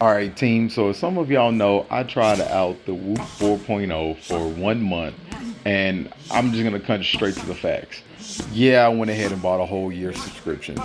All right, team. So as some of y'all know, I tried out the Whoop 4.0 for 1 month, and I'm just gonna cut straight to the facts. Yeah, I went ahead and bought a whole year subscription.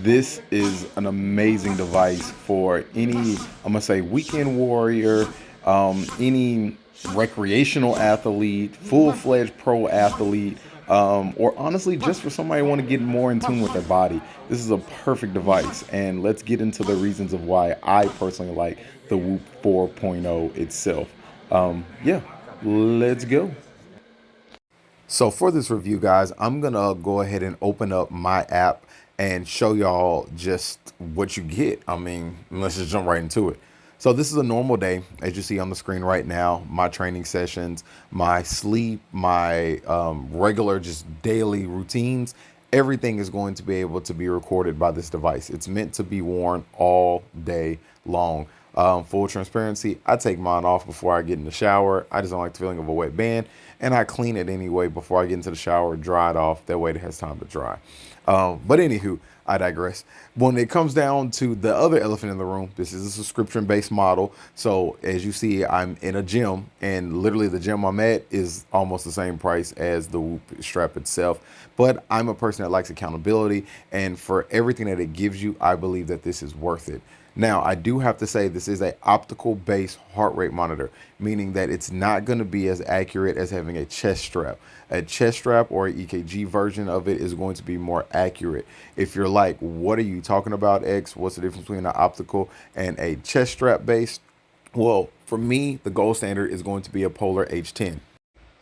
This is an amazing device for any, I'm gonna say, weekend warrior, any recreational athlete, full-fledged pro athlete, or honestly, just for somebody who want to get more in tune with their body. This is a perfect device, and let's get into the reasons of why I personally like the Whoop 4.0 itself. Yeah, let's go. So for this review, guys, I'm gonna go ahead and open up my app and show y'all just what you get. I mean, let's just jump right into it. So this is a normal day, as you see on the screen right now. My training sessions, my sleep, my regular just daily routines, everything is going to be able to be recorded by this device. It's meant to be worn all day long. Full transparency, I take mine off before I get in the shower. I just don't like the feeling of a wet band, and I clean it anyway before I get into the shower, dry it off. That way it has time to dry. But anywho, I digress. When it comes down to the other elephant in the room, this is a subscription-based model. So as you see, I'm in a gym, and literally the gym I'm at is almost the same price as the Whoop strap itself. But I'm a person that likes accountability, and for everything that it gives you, I believe that this is worth it. Now, I do have to say this is a optical based heart rate monitor, meaning that it's not going to be as accurate as having a chest strap. A chest strap or an EKG version of it is going to be more accurate. If you're like, what are you talking about, X? What's the difference between an optical and a chest strap based? Well, for me, the gold standard is going to be a Polar H10.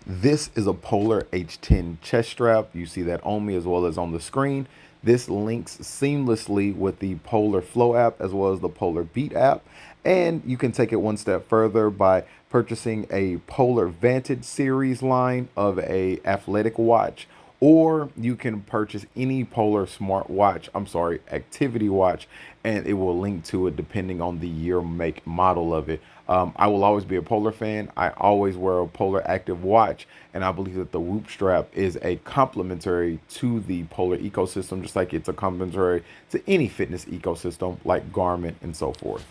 This is a Polar H10 chest strap. You see that on me as well as on the screen. This links seamlessly with the Polar Flow app as well as the Polar Beat app. And you can take it one step further by purchasing a Polar Vantage series line of a athletic watch, or you can purchase any Polar smartwatch, activity watch, and it will link to it depending on the year, make, model of it. I will always be a Polar fan. I always wear a Polar Active watch, and I believe that the Whoop strap is a complementary to the Polar ecosystem, just like it's a complementary to any fitness ecosystem like Garmin and so forth.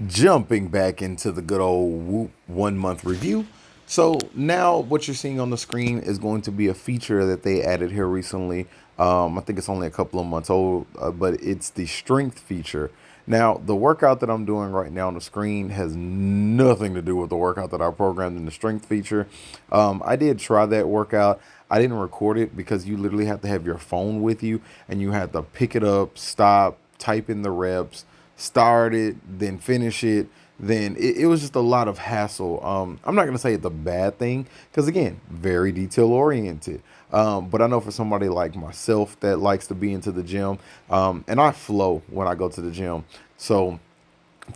Jumping back into the good old Whoop 1 month review. So now what you're seeing on the screen is going to be a feature that they added here recently. I think it's only a couple of months old, but it's the strength feature. Now, the workout that I'm doing right now on the screen has nothing to do with the workout that I programmed in the strength feature. I did try that workout. I didn't record it because you literally have to have your phone with you, and you have to pick it up, stop, type in the reps, start it, then finish it. Then it was just a lot of hassle. I'm not going to say it's a bad thing because, again, very detail oriented. But I know for somebody like myself that likes to be into the gym, and I flow when I go to the gym. So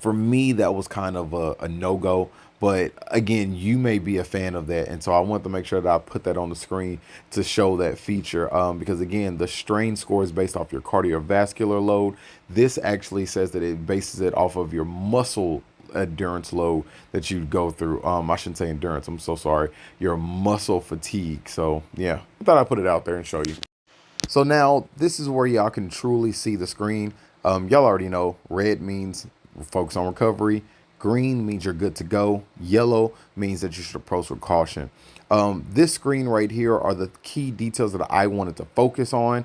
for me, that was kind of a no-go. But again, you may be a fan of that. And so I want to make sure that I put that on the screen to show that feature. Because again, the strain score is based off your cardiovascular load. This actually says that it bases it off of your muscle endurance load that you go through. I shouldn't say endurance. I'm so sorry. Your muscle fatigue. So yeah, I thought I'd put it out there and show you. So now this is where y'all can truly see the screen. Y'all already know red means focus on recovery. Green means you're good to go. Yellow means that you should approach with caution. This screen right here are the key details that I wanted to focus on.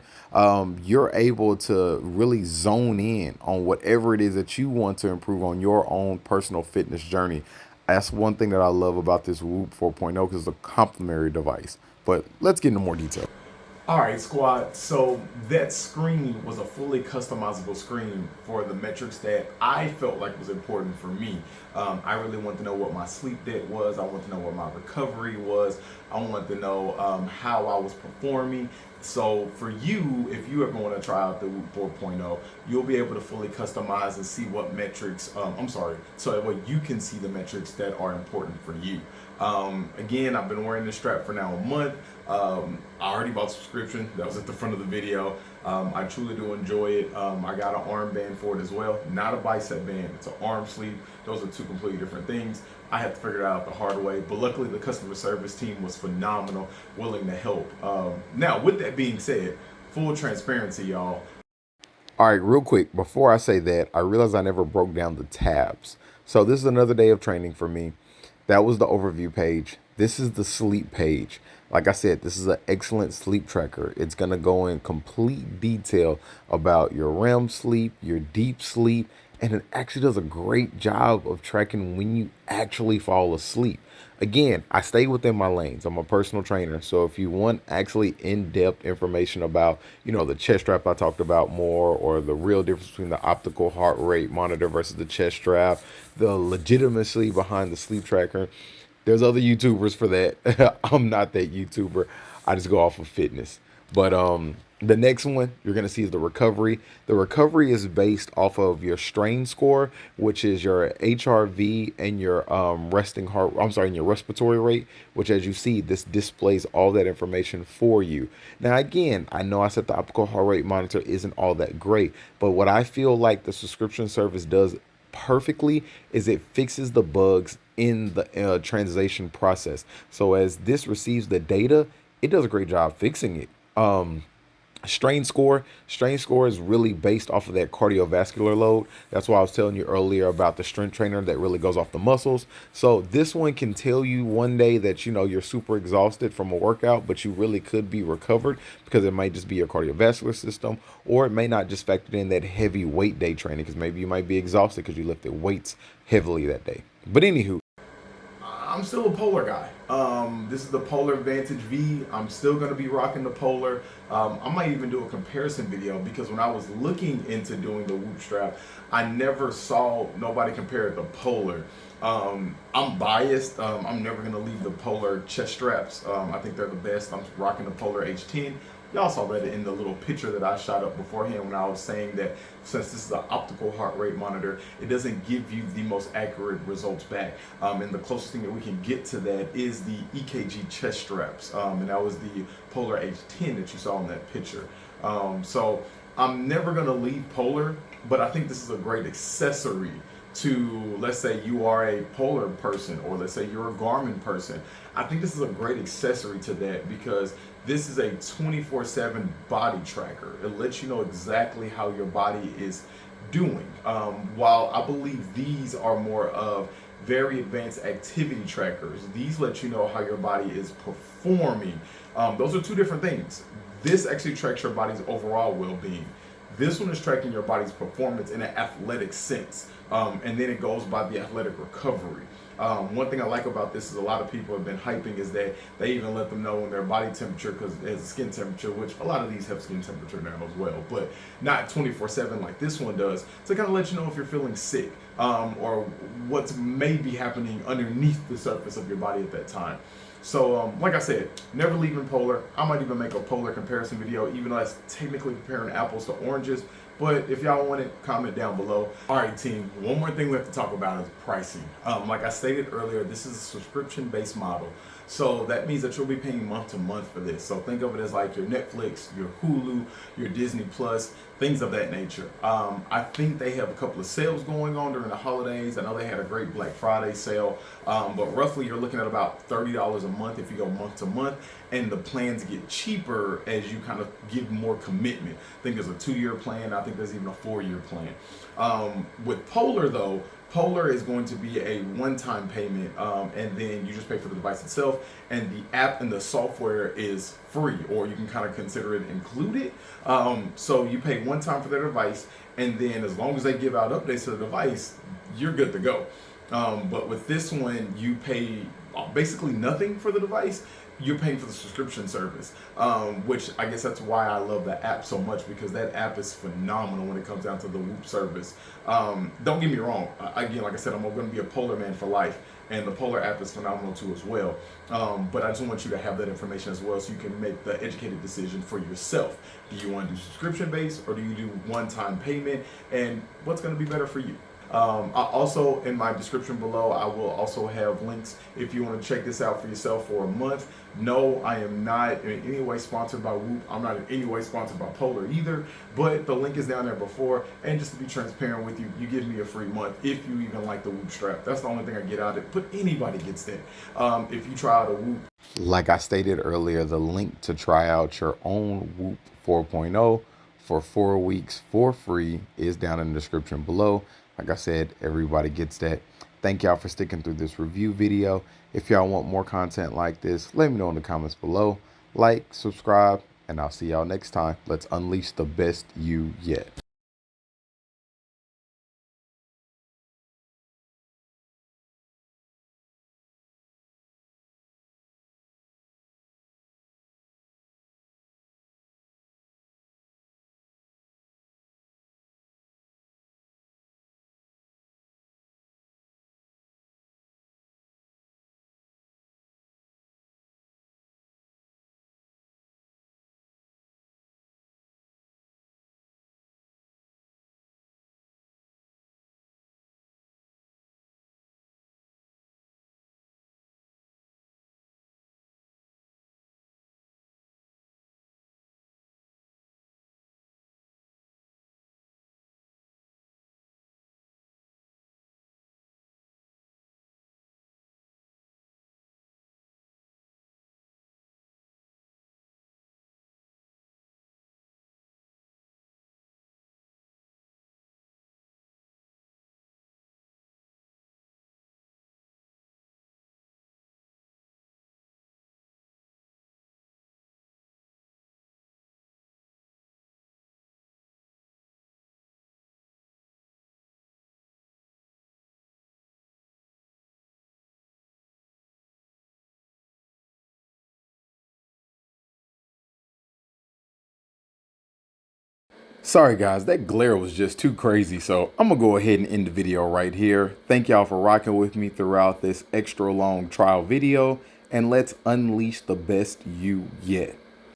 You're able to really zone in on whatever it is that you want to improve on your own personal fitness journey. That's one thing that I love about this Whoop 4.0 because it's a complementary device. But let's get into more detail. All right, squad. So that screen was a fully customizable screen for the metrics that I felt like was important for me. I really wanted to know what my sleep debt was. I wanted to know what my recovery was. I wanted to know how I was performing. So for you, if you ever want to try out the Whoop 4.0, you'll be able to fully customize and see what metrics, so that way you can see the metrics that are important for you. Again, I've been wearing this strap for now a month. I already bought a subscription. That was at the front of the video. I truly do enjoy it. I got an armband for it as well. Not a bicep band. It's an arm sleeve. Those are two completely different things. I had to figure it out the hard way, but luckily the customer service team was phenomenal, willing to help. Now, with that being said, full transparency, y'all. All right, real quick, before I say that, I realized I never broke down the tabs. So this is another day of training for me. That was the overview page. This is the sleep page. Like I said, this is an excellent sleep tracker. It's going to go in complete detail about your REM sleep, your deep sleep, and it actually does a great job of tracking when you actually fall asleep. Again, I stay within my lanes. I'm a personal trainer. So if you want actually in-depth information about, the chest strap I talked about more, or the real difference between the optical heart rate monitor versus the chest strap, the legitimacy behind the sleep tracker, there's other YouTubers for that. I'm not that YouTuber. I just go off of fitness. But the next one you're gonna see is the recovery. The recovery is based off of your strain score, which is your HRV and your resting heart. I'm sorry, and your respiratory rate. Which, as you see, this displays all that information for you. Now, again, I know I said the optical heart rate monitor isn't all that great, but what I feel like the subscription service does perfectly is it fixes the bugs in the translation process. So as this receives the data, it does a great job fixing it. Strain score is really based off of that cardiovascular load. That's why I was telling you earlier about the strength trainer that really goes off the muscles. So this one can tell you one day that you're super exhausted from a workout, but you really could be recovered because it might just be your cardiovascular system, or it may not just factor in that heavy weight day training because maybe you might be exhausted because you lifted weights heavily that day. But anywho, I'm still a Polar guy. This is the Polar Vantage V. I'm still going to be rocking the Polar. I might even do a comparison video because when I was looking into doing the Whoop strap, I never saw nobody compare the Polar. I'm biased. I'm never going to leave the Polar chest straps. I think they're the best. I'm rocking the Polar H10. Y'all saw that in the little picture that I shot up beforehand when I was saying that since this is an optical heart rate monitor, it doesn't give you the most accurate results back. And the closest thing that we can get to that is the EKG chest straps. And that was the Polar H10 that you saw in that picture. So I'm never going to leave Polar, but I think this is a great accessory to, let's say you are a Polar person, or let's say you're a Garmin person. I think this is a great accessory to that because this is a 24/7 body tracker. It lets you know exactly how your body is doing. While I believe these are more of very advanced activity trackers, these let you know how your body is performing. Those are two different things. This actually tracks your body's overall well-being. This one is tracking your body's performance in an athletic sense, and then it goes by the athletic recovery. One thing I like about this is a lot of people have been hyping is that they even let them know when their body temperature, because it has a skin temperature, which a lot of these have skin temperature now as well, but not 24/7 like this one does, to kind of let you know if you're feeling sick, or what's maybe happening underneath the surface of your body at that time. So, like I said, never leaving Polar. I might even make a Polar comparison video, even though that's technically comparing apples to oranges. But if y'all want it, comment down below. All right, team. One more thing we have to talk about is pricing. Like I stated earlier, this is a subscription-based model. So that means that you'll be paying month to month for this. So think of it as like your Netflix, your Hulu, your Disney Plus, things of that nature. I think they have a couple of sales going on during the holidays. I know they had a great Black Friday sale, but roughly you're looking at about $30 a month if you go month to month, and the plans get cheaper as you kind of give more commitment. I think there's a 2-year plan. I think there's even a 4-year plan. With Polar though, Polar is going to be a one-time payment, and then you just pay for the device itself, and the app and the software is free, or you can kind of consider it included. So you pay one time for their device, and then as long as they give out updates to the device, you're good to go. But with this one, you pay basically nothing for the device. You're paying for the subscription service, which I guess that's why I love the app so much, because that app is phenomenal when it comes down to the Whoop service. Don't get me wrong. Again, like I said, I'm going to be a Polar man for life, and the Polar app is phenomenal too as well. But I just want you to have that information as well so you can make the educated decision for yourself. Do you want to do subscription based, or do you do one-time payment, and what's going to be better for you? Also, in my description below, I will also have links if you want to check this out for yourself for a month. No, I am not in any way sponsored by Whoop. I'm not in any way sponsored by Polar either, but the link is down there before. And just to be transparent with you, you give me a free month if you even like the Whoop strap. That's the only thing I get out of it, but anybody gets that. If you try out a Whoop. like I stated earlier, the link to try out your own Whoop 4.0 for 4 weeks for free is down in the description below. Like I said, everybody gets that. Thank y'all for sticking through this review video. If y'all want more content like this, let me know in the comments below. Like, subscribe, and I'll see y'all next time. Let's unleash the best you yet. Sorry guys, that glare was just too crazy, so I'm gonna go ahead and end the video right here. Thank y'all for rocking with me throughout this extra long trial video, and let's unleash the best you yet.